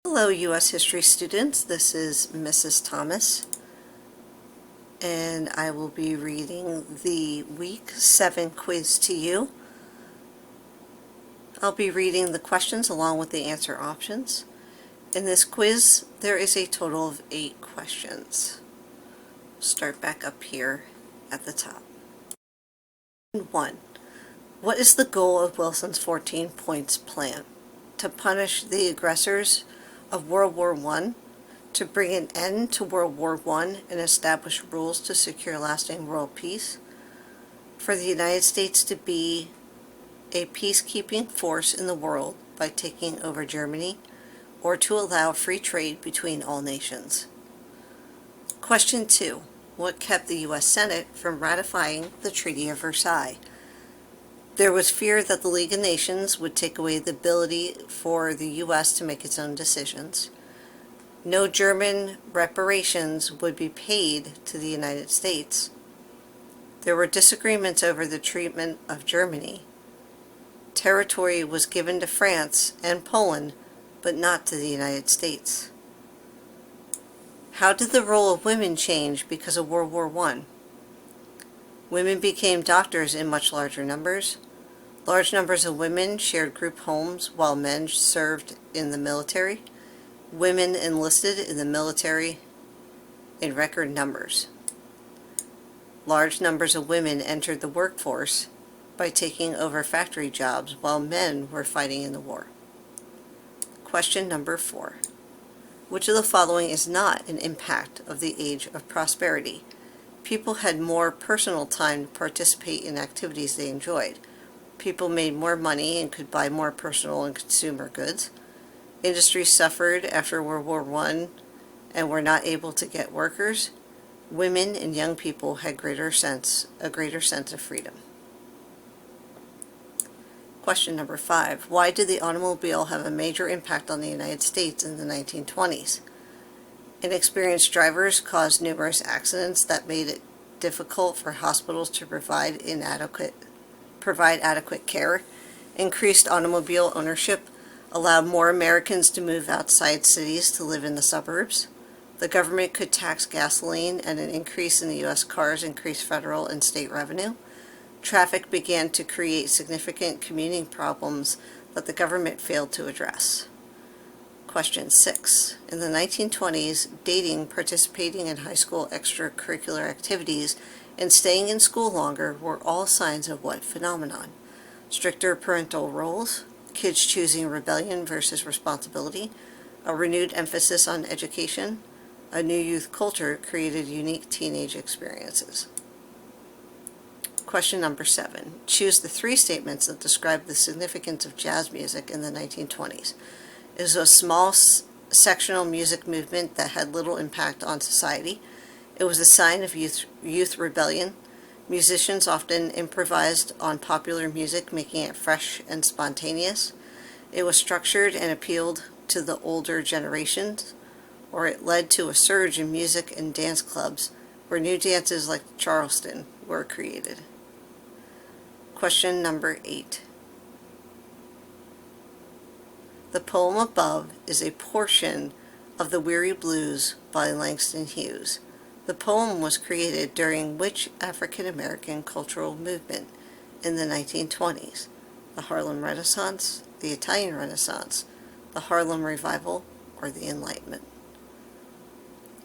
Hello U.S. history students, this is Mrs. Thomas and I will be reading the week 7 quiz to you. I'll be reading the questions along with the answer options. In this quiz there is a total of 8 questions. Start back up here at the top. 1. What is the goal of Wilson's 14 points plan? To punish the aggressors of World War I, to bring an end to World War I and establish rules to secure lasting world peace, for the United States to be a peacekeeping force in the world by taking over Germany, or to allow free trade between all nations. Question 2. What kept the U.S. Senate from ratifying the Treaty of Versailles? There was fear that the League of Nations would take away the ability for the U.S. to make its own decisions. No German reparations would be paid to the United States. There were disagreements over the treatment of Germany. Territory was given to France and Poland, but not to the United States. How did the role of women change because of World War I? Women became doctors in much larger numbers. Large numbers of women shared group homes while men served in the military. Women enlisted in the military in record numbers. Large numbers of women entered the workforce by taking over factory jobs while men were fighting in the war. Question number 4. Which of the following is not an impact of the age of prosperity? People had more personal time to participate in activities they enjoyed. People made more money and could buy more personal and consumer goods. Industries suffered after World War I and were not able to get workers. Women and young people had a greater sense of freedom. Question number 5. Why did the automobile have a major impact on the United States in the 1920s? Inexperienced drivers caused numerous accidents that made it difficult for hospitals to provide adequate care. Increased automobile ownership allowed more Americans to move outside cities to live in the suburbs. The government could tax gasoline, and an increase in the U.S. cars increased federal and state revenue. Traffic began to create significant commuting problems that the government failed to address. Question 6. In the 1920s, dating, participating in high school extracurricular activities, and staying in school longer were all signs of what phenomenon? Stricter parental roles, kids choosing rebellion versus responsibility, a renewed emphasis on education, a new youth culture created unique teenage experiences. Question number 7. Choose the 3 statements that describe the significance of jazz music in the 1920s. It was a small sectional music movement that had little impact on society. It was a sign of youth rebellion. Musicians often improvised on popular music, making it fresh and spontaneous. It was structured and appealed to the older generations, or it led to a surge in music and dance clubs, where new dances like Charleston were created. Question number 8. The poem above is a portion of the Weary Blues by Langston Hughes. The poem was created during which African American cultural movement in the 1920s? The Harlem Renaissance, the Italian Renaissance, the Harlem Revival, or the Enlightenment?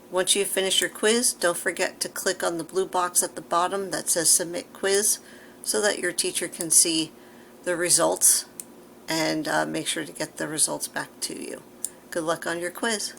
Once you've finished your quiz, don't forget to click on the blue box at the bottom that says Submit Quiz so that your teacher can see the results and make sure to get the results back to you. Good luck on your quiz.